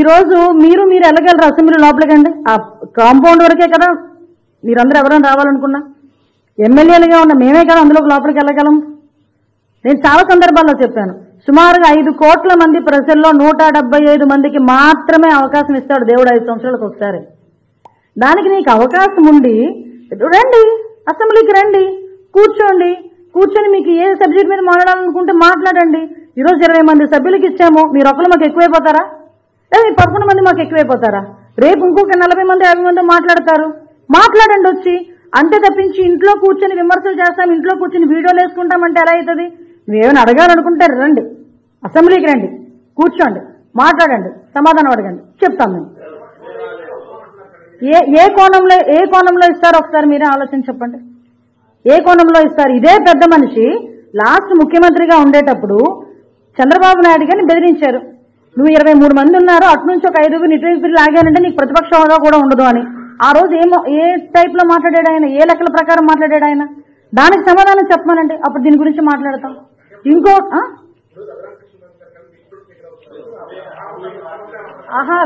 ఈరోజు మీరు వెళ్ళగలరు అసెంబ్లీ లోపలికండి. ఆ కాంపౌండ్ వరకే కదా మీరందరూ ఎవరైనా రావాలనుకున్నా. ఎమ్మెల్యేలుగా ఉన్న మేమే కదా అందులోకి లోపలికి వెళ్ళగలం. నేను చాలా సందర్భాల్లో చెప్పాను, సుమారుగా 5 కోట్ల మంది ప్రజల్లో 175 మందికి మాత్రమే అవకాశం ఇస్తాడు దేవుడు 5 సంవత్సరాలకు ఒకసారి. దానికి నీకు అవకాశం ఉండి రండి, అసెంబ్లీకి రండి, కూర్చొని మీకు ఏ సబ్జెక్ట్ మీద మాట్లాడాలనుకుంటే మాట్లాడండి. ఈరోజు 20 మంది సభ్యులకి ఇచ్చాము, మీరు ఒకరు మాకు ఎక్కువైపోతారా? లేదా 11 మంది మాకు ఎక్కువైపోతారా? రేపు ఇంకొక 40 మంది 50 మంది మాట్లాడతారు. మాట్లాడండి వచ్చి. అంతే తప్పించి ఇంట్లో కూర్చొని విమర్శలు చేస్తాం, ఇంట్లో కూర్చొని వీడియోలు వేసుకుంటామంటే ఎలా అవుతుంది? నువ్వేమైనా అడగాలనుకుంటే రండి, అసెంబ్లీకి రండి, కూర్చోండి, మాట్లాడండి, సమాధానం అడగండి, చెప్తాం మేము. ఏ కోణంలో ఇస్తారో ఒకసారి మీరే ఆలోచన చెప్పండి. ఏ కోణంలో ఇస్తారు? ఇదే పెద్ద మనిషి లాస్ట్ ముఖ్యమంత్రిగా ఉండేటప్పుడు చంద్రబాబు నాయుడు గారిని బెదిరించారు. నువ్వు 23 మంది ఉన్నారు, అటు నుంచి ఒక 5 ఇటు లాగానంటే నీకు ప్రతిపక్ష హోదా కూడా ఉండదు అని. ఆ రోజు ఏ టైప్ లో మాట్లాడాడు ఆయన? ఏ లెక్కల ప్రకారం మాట్లాడాడు ఆయన? దానికి సమాధానం చెప్పమనండి, అప్పుడు దీని గురించి మాట్లాడతాం.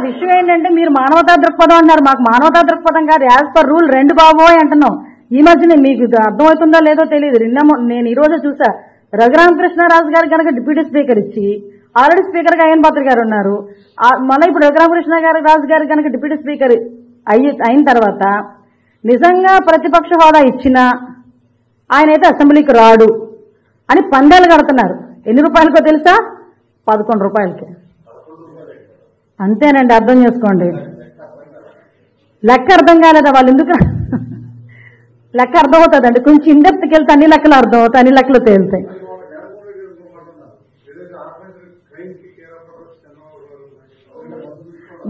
విషయం ఏంటంటే మీరు మానవతా దృక్పథం అన్నారు, మాకు మానవతా దృక్పథం కాదు, యాజ్ పర్ రూల్ 2 బాబోయ్ అంటున్నాం. ఈ మధ్యనే మీకు అర్థమవుతుందో లేదో తెలియదు, నేను ఈ రోజు చూసా, రఘురామకృష్ణరాజు గారు కనుక డిప్యూటీ స్పీకర్ ఇచ్చి, ఆల్రెడీ స్పీకర్ గా అయ్యన్ పాత్ర గారు ఉన్నారు, మళ్ళీ ఇప్పుడు రఘురామకృష్ణరాజు గారు కనుక డిప్యూటీ స్పీకర్ అయిన తర్వాత నిజంగా ప్రతిపక్ష హోదా ఇచ్చినా ఆయన అయితే అసెంబ్లీకి రాడు అని పందాలు కడుతున్నారు. ఎన్ని రూపాయలకో తెలుసా? 11 రూపాయలకి. అంతేనండి, అర్థం చేసుకోండి. లెక్క అర్థం కాలేదా వాళ్ళు? ఎందుకు లెక్క అర్థమవుతుందండి, కొంచెం ఇండెప్త్కి వెళ్తే అన్ని లెక్కలు అర్థం అవుతాయి, అన్ని లెక్కలు తేలుతాయి.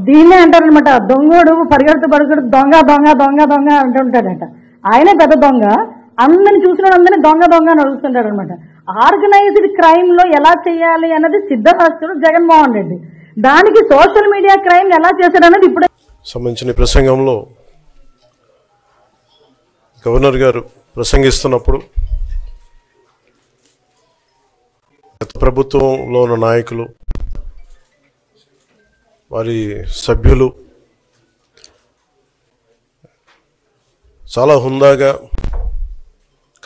దీన్నే అంటారనమాట, దొంగోడు పరిగెడుతూ దొంగ దొంగ దొంగ దొంగ అంటుంటాడట. ఆయనే పెద్ద దొంగ, అందరిని చూసిన అందరినీ దొంగ దొంగ అని అడుగుతుంటాడు అనమాట. ఆర్గనైజ్డ్ క్రైమ్ లో ఎలా చేయాలి అన్నది సిద్ధరాస్తుడు జగన్మోహన్ రెడ్డి, దానికి సోషల్ మీడియా క్రైమ్ ఎలా చేశాడు అన్నది ఇప్పుడే సంబంధించిన ప్రసంగంలో గవర్నర్ గారు ప్రసంగిస్తున్నప్పుడు గత ప్రభుత్వంలో ఉన్న నాయకులు, వారి సభ్యులు చాలా హుందాగా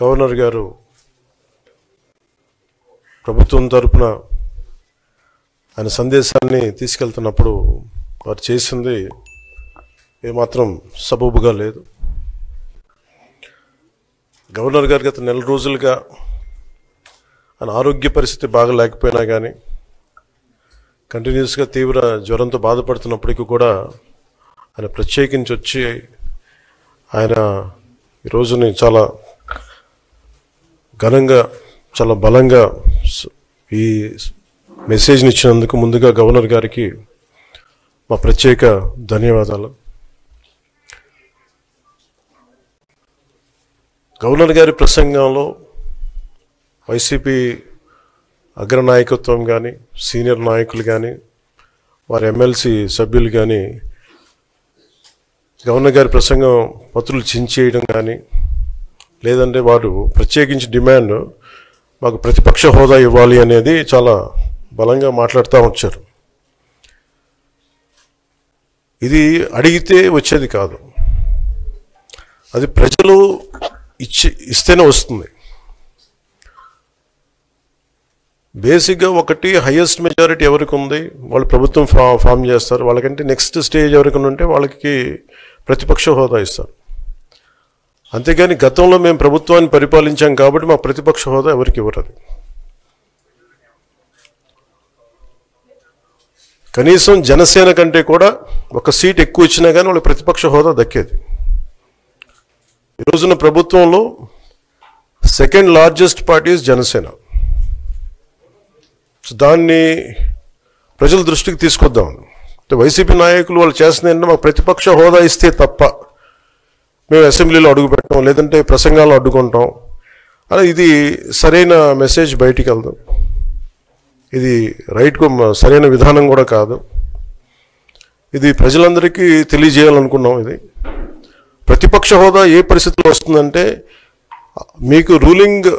గవర్నర్ గారు ప్రభుత్వం తరపున ఆయన సందేశాన్ని తీసుకెళ్తున్నప్పుడు వారు చేసింది ఏమాత్రం సబబుగా లేదు. గవర్నర్ గారు గత 4 రోజులుగా ఆయన ఆరోగ్య పరిస్థితి బాగా లేకపోయినా కానీ కంటిన్యూస్గా తీవ్ర జ్వరంతో బాధపడుతున్నప్పటికీ కూడా ఆయన ప్రత్యేకించి వచ్చి ఆయన ఈ రోజుని చాలా ఘనంగా, చాలా బలంగా ఈ మెసేజ్ని ఇచ్చినందుకు ముందుగా గవర్నర్ గారికి మా ప్రత్యేక ధన్యవాదాలు. గవర్నర్ గారి ప్రసంగంలో వైసీపీ అగ్రనాయకత్వం కానీ, సీనియర్ నాయకులు కానీ, వారి ఎమ్మెల్సీ సభ్యులు కానీ గవర్నర్ గారి ప్రసంగం పత్రులు చించేయడం కానీ, లేదంటే వారు ప్రత్యేకించి డిమాండ్ మాకు ప్రతిపక్ష హోదా ఇవ్వాలి అనేది చాలా బలంగా మాట్లాడుతూ వచ్చారు. ఇది అడిగితే వచ్చేది కాదు, అది ప్రజలు ఇస్తేనే వస్తుంది. బేసిక్గా ఒకటి హైయెస్ట్ మెజారిటీ ఎవరికి ఉంది వాళ్ళు ప్రభుత్వం ఫామ్ చేస్తారు, వాళ్ళకంటే నెక్స్ట్ స్టేజ్ ఎవరికి ఉంటే వాళ్ళకి ప్రతిపక్ష హోదా ఇస్తారు. అంతేగాని గతంలో మేము ప్రభుత్వాన్ని పరిపాలించాం కాబట్టి మా ప్రతిపక్ష హోదా ఎవరికి ఇవ్వరు. కనీసం జనసేన కంటే కూడా ఒక సీట్ ఎక్కువ ఇచ్చినా కానీ వాళ్ళకి ప్రతిపక్ష హోదా దక్కేది. ఈ రోజున ప్రభుత్వంలో సెకండ్ లార్జెస్ట్ పార్టీ జనసేన. దాన్ని ప్రజల దృష్టికి తీసుకొద్దాం. వైసీపీ నాయకులు వాళ్ళు చేస్తుంది ఏంటంటే మాకు ప్రతిపక్ష హోదా ఇస్తే తప్ప మేము అసెంబ్లీలో అడుగు పెట్టాం, లేదంటే ప్రసంగాల్లో అడ్డుకుంటాం అని. ఇది సరైన మెసేజ్ బయటికి వెళ్దాం, ఇది సరైన విధానం కూడా కాదు. ఇది ప్రజలందరికీ తెలియజేయాలనుకున్నాం. ఇది ప్రతిపక్ష హోదా ఏ పరిస్థితిలో వస్తుందంటే మీకు రూలింగ్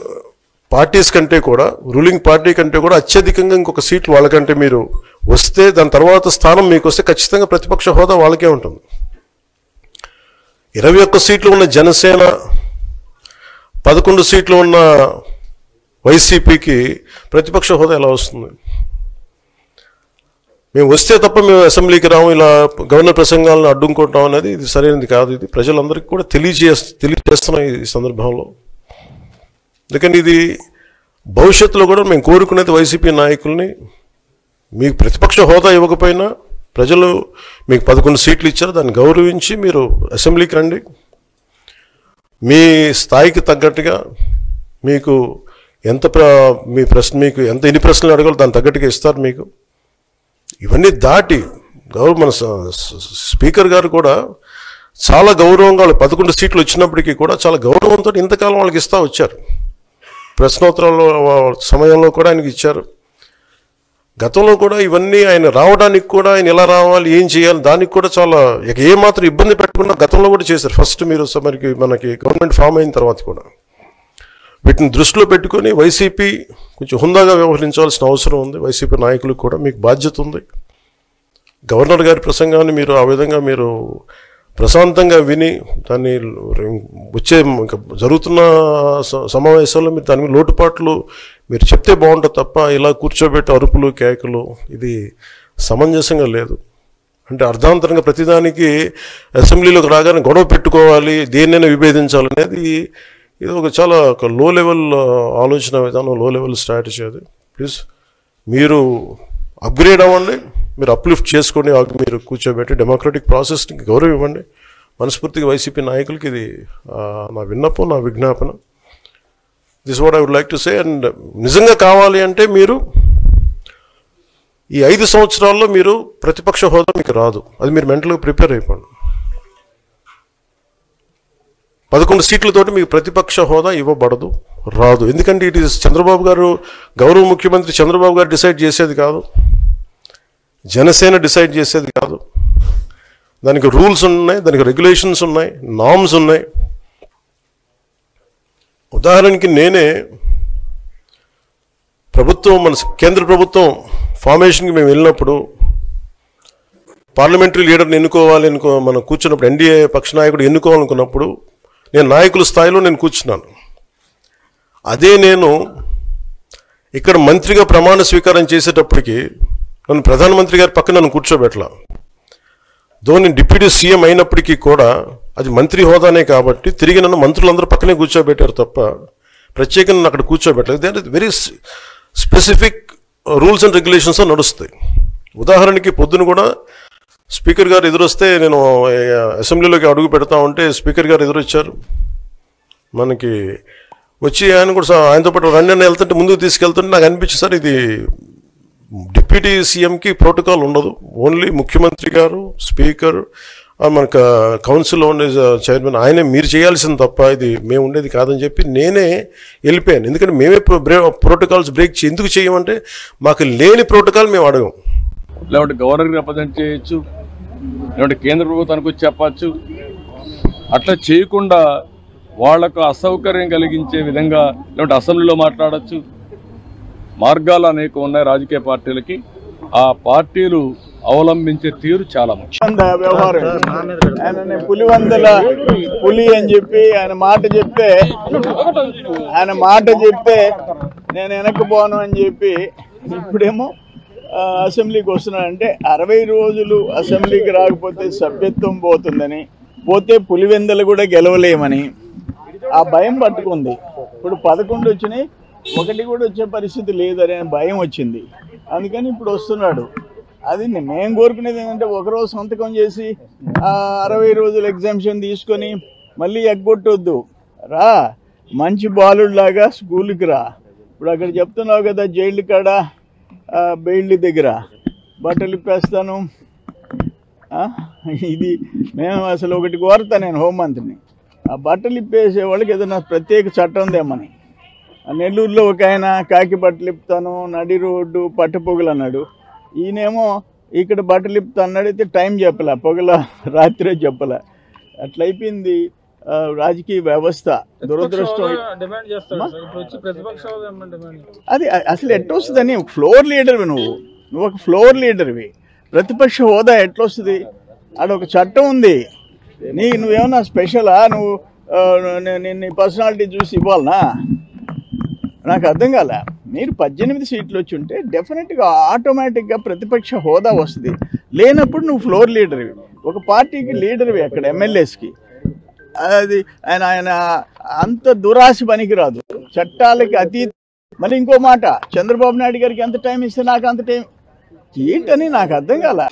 పార్టీ కంటే కూడా అత్యధికంగా ఇంకొక సీట్లు వాళ్ళకంటే మీరు వస్తే దాని తర్వాత స్థానం మీకు వస్తే ఖచ్చితంగా ప్రతిపక్ష హోదా వాళ్ళకే ఉంటుంది. 21 సీట్లు ఉన్న జనసేన, 11 సీట్లు ఉన్న వైసీపీకి ప్రతిపక్ష హోదా ఎలా వస్తుంది? మేము వస్తే తప్ప మేము అసెంబ్లీకి రాము, ఇలా గవర్నర్ ప్రసంగాలను అడ్డుకుంటాం అనేది ఇది సరైనది కాదు. ఇది ప్రజలందరికీ కూడా తెలియజేస్తున్నాం ఈ సందర్భంలో. ఎందుకంటే ఇది భవిష్యత్తులో కూడా మేము కోరుకునేది వైసీపీ నాయకుల్ని, మీకు ప్రతిపక్ష హోదా ఇవ్వకపోయినా ప్రజలు మీకు 11 సీట్లు ఇచ్చారు, దాన్ని గౌరవించి మీరు అసెంబ్లీకి రండి. మీ స్థాయికి తగ్గట్టుగా మీకు మీకు ఎన్ని ప్రశ్నలు అడగాలో దాని తగ్గట్టుగా ఇస్తారు మీకు. ఇవన్నీ దాటి మన స్పీకర్ గారు కూడా చాలా గౌరవంగా 11 సీట్లు వచ్చినప్పటికీ కూడా చాలా గౌరవంతో ఇంతకాలం వాళ్ళకి ఇస్తూ వచ్చారు. ప్రశ్నోత్తరాల సమయంలో కూడా ఆయనకి ఇచ్చారు. గతంలో కూడా ఇవన్నీ ఆయన రావడానికి కూడా ఆయన ఎలా రావాలి, ఏం చేయాలి, దానికి కూడా చాలా ఏమాత్రం ఇబ్బంది పెట్టకుండా గతంలో కూడా చేశారు. ఫస్ట్ మీరు మనకి గవర్నమెంట్ ఫామ్ అయిన తర్వాత కూడా వీటిని దృష్టిలో పెట్టుకొని వైసీపీ కొంచెం హుందాగా వ్యవహరించాల్సిన అవసరం ఉంది. వైసీపీ నాయకులకు కూడా మీకు బాధ్యత ఉంది. గవర్నర్ గారి ప్రసంగాన్ని మీరు ఆ విధంగా మీరు ప్రశాంతంగా విని దాన్ని వచ్చే జరుగుతున్న సమావేశాల్లో మీరు దాని లోటుపాట్లు మీరు చెప్తే బాగుంటుంది తప్ప ఇలా కూర్చోబెట్టి అరుపులు కేకలు ఇది సమంజసంగా లేదు. అంటే అర్ధాంతరంగా ప్రతిదానికి అసెంబ్లీలోకి రాగానే గొడవ పెట్టుకోవాలి, దేన్నైనా విభేదించాలనేది ఇది చాలా లో లెవెల్ ఆలోచన విధానం, లో లెవెల్ స్ట్రాటజీ. అది ప్లీజ్ మీరు అప్గ్రేడ్ అవ్వండి, మీరు అప్లిఫ్ట్ చేసుకోండి, మీరు కూర్చోబెట్టి డెమోక్రటిక్ ప్రాసెస్ని గౌరవం ఇవ్వండి. మనస్ఫూర్తిగా వైసీపీ నాయకులకి ఇది నా విన్నపం, నా విజ్ఞాపన. This what I would like to say. And నిజంగా కావాలి అంటే మీరు ఈ 5 సంవత్సరాల్లో మీరు ప్రతిపక్ష హోదా మీకు రాదు, అది మీరు మెంటల్గా ప్రిపేర్ అయిపోండి. 11 సీట్లతోటి మీకు ప్రతిపక్ష హోదా ఇవ్వబడదు, రాదు. ఎందుకంటే ఇట్ ఈస్ చంద్రబాబు గారు, గౌరవ ముఖ్యమంత్రి చంద్రబాబు గారు డిసైడ్ చేసేది కాదు, జనసేన డిసైడ్ చేసేది కాదు. దానికి రూల్స్ ఉన్నాయి, దానికి రెగ్యులేషన్స్ ఉన్నాయి, నామ్స్ ఉన్నాయి. ఉదాహరణకి నేనే మన కేంద్ర ప్రభుత్వం ఫార్మేషన్కి మేము వెళ్ళినప్పుడు పార్లమెంటరీ లీడర్ని మనం కూర్చున్నప్పుడు ఎన్డీఏ పక్ష నాయకుడు ఎన్నుకోవాలనుకున్నప్పుడు నేను నాయకుల స్థాయిలో నేను కూర్చున్నాను. అదే నేను ఇక్కడ మంత్రిగా ప్రమాణ స్వీకారం చేసేటప్పటికి నన్ను ప్రధానమంత్రి గారి పక్కన నన్ను కూర్చోబెట్టలా. నేను డిప్యూటీ సీఎం అయినప్పటికీ కూడా అది మంత్రి హోదానే కాబట్టి తిరిగి నన్ను మంత్రులందరూ పక్కనే కూర్చోబెట్టారు తప్ప ప్రత్యేకంగా నన్ను అక్కడ కూర్చోబెట్టలేదు. They are very specific rules and regulations నడుస్తాయి. ఉదాహరణకి పొద్దున కూడా స్పీకర్ గారు ఎదురొస్తే నేను అసెంబ్లీలోకి అడుగు పెడతా ఉంటే స్పీకర్ గారు ఎదురొచ్చారు. మనకి వచ్చి ఆయన కూడా ఆయనతో పాటు రండి అని వెళ్తుంటే ముందుకు తీసుకెళ్తుంటే నాకు అనిపించింది, సార్ ఇది డిప్యూటీ సీఎంకి ప్రోటోకాల్ ఉండదు, ఓన్లీ ముఖ్యమంత్రి గారు, స్పీకర్, మనకు కౌన్సిల్లో ఉండే చైర్మన్ ఆయనే మీరు చేయాల్సింది తప్ప ఇది మేము ఉండేది కాదని చెప్పి నేనే వెళ్ళిపోయాను. ఎందుకంటే మేమే ప్రోటోకాల్స్ బ్రేక్ ఎందుకు చేయమంటే మాకు లేని ప్రోటోకాల్ మేము అడగం. లేకపోతే గవర్నర్కి రిప్రజెంట్ చేయొచ్చు, లేకపోతే కేంద్ర ప్రభుత్వానికి వచ్చి చెప్పచ్చు. అట్లా చేయకుండా వాళ్లకు అసౌకర్యం కలిగించే విధంగా లేకపోతే అసెంబ్లీలో మాట్లాడచ్చు. మార్గాలు అనేక ఉన్నాయి రాజకీయ పార్టీలకి. ఆ పార్టీలు అవలంబించే తీరు చాలా ముఖ్యం. వ్యవహారం ఆయన పులి అని చెప్పి ఆయన మాట చెప్తే నేను వెనక్కిపోను అని చెప్పి ఇప్పుడేమో అసెంబ్లీకి వస్తున్నాడంటే 60 రోజులు అసెంబ్లీకి రాకపోతే సభ్యత్వం పోతుందని, పోతే పులివెందలు కూడా గెలవలేమని ఆ భయం పట్టుకుంది. ఇప్పుడు 11 వచ్చినాయి, 1 కూడా వచ్చే పరిస్థితి లేదనే భయం వచ్చింది. అందుకని ఇప్పుడు వస్తున్నాడు. అది మేము కోరుకునేది ఏంటంటే ఒకరోజు సంతకం చేసి 60 రోజులు ఎగ్జామ్షన్ తీసుకొని మళ్ళీ ఎగ్గొట్టొద్దు, రా మంచి బాలుడిలాగా స్కూల్కి రా. ఇప్పుడు అక్కడ చెప్తున్నావు కదా జైలు కాడ బెయిల్ దగ్గర బట్టలు ఇప్పేస్తాను, ఇది మేము అసలు ఒకటి కోరుతా నేను హోంమంత్రిని, ఆ బట్టలు ఇప్పేసే వాళ్ళకి ఏదైనా ప్రత్యేక చట్టం ఉందేమని. నెల్లూరులో ఒక ఆయన కాకి బట్టలు ఇప్పుతాను, నడి రోడ్డు పట్టపొగలు అన్నాడు. ఈయనేమో ఇక్కడ బట్టలు ఇప్పుతా అన్నాడు, అయితే టైం చెప్పలే, పొగల రాత్రే చెప్పలే. అట్లయిపోయింది రాజకీయ వ్యవస్థ. దురదృష్టం. అది అసలు ఎట్ట వస్తుందని ఫ్లోర్ లీడర్ నువ్వు నువ్వు ఒక ఫ్లోర్ లీడర్వి, ప్రతిపక్ష హోదా ఎట్లొస్తుంది? ఆడొక చట్టం ఉంది. నువ్వేమన్నా స్పెషలా? నువ్వు నీ పర్సనాలిటీ చూసి ఇవ్వాలనా? నాకు అర్థం కాలే. మీరు 18 సీట్లు వచ్చి ఉంటే డెఫినెట్గా ఆటోమేటిక్గా ప్రతిపక్ష హోదా వస్తుంది. లేనప్పుడు నువ్వు ఫ్లోర్ లీడర్వి, ఒక పార్టీకి లీడర్వి, అక్కడ ఎమ్మెల్యేస్కి. అది ఆయన అంత దురాశ పనికిరాదు, చట్టాలకి అతీత. మళ్ళీ ఇంకో మాట, చంద్రబాబు నాయుడు గారికి ఎంత టైం ఇస్తే నాకు అంత టైం ఏంటని నాకు అర్థం కాలే.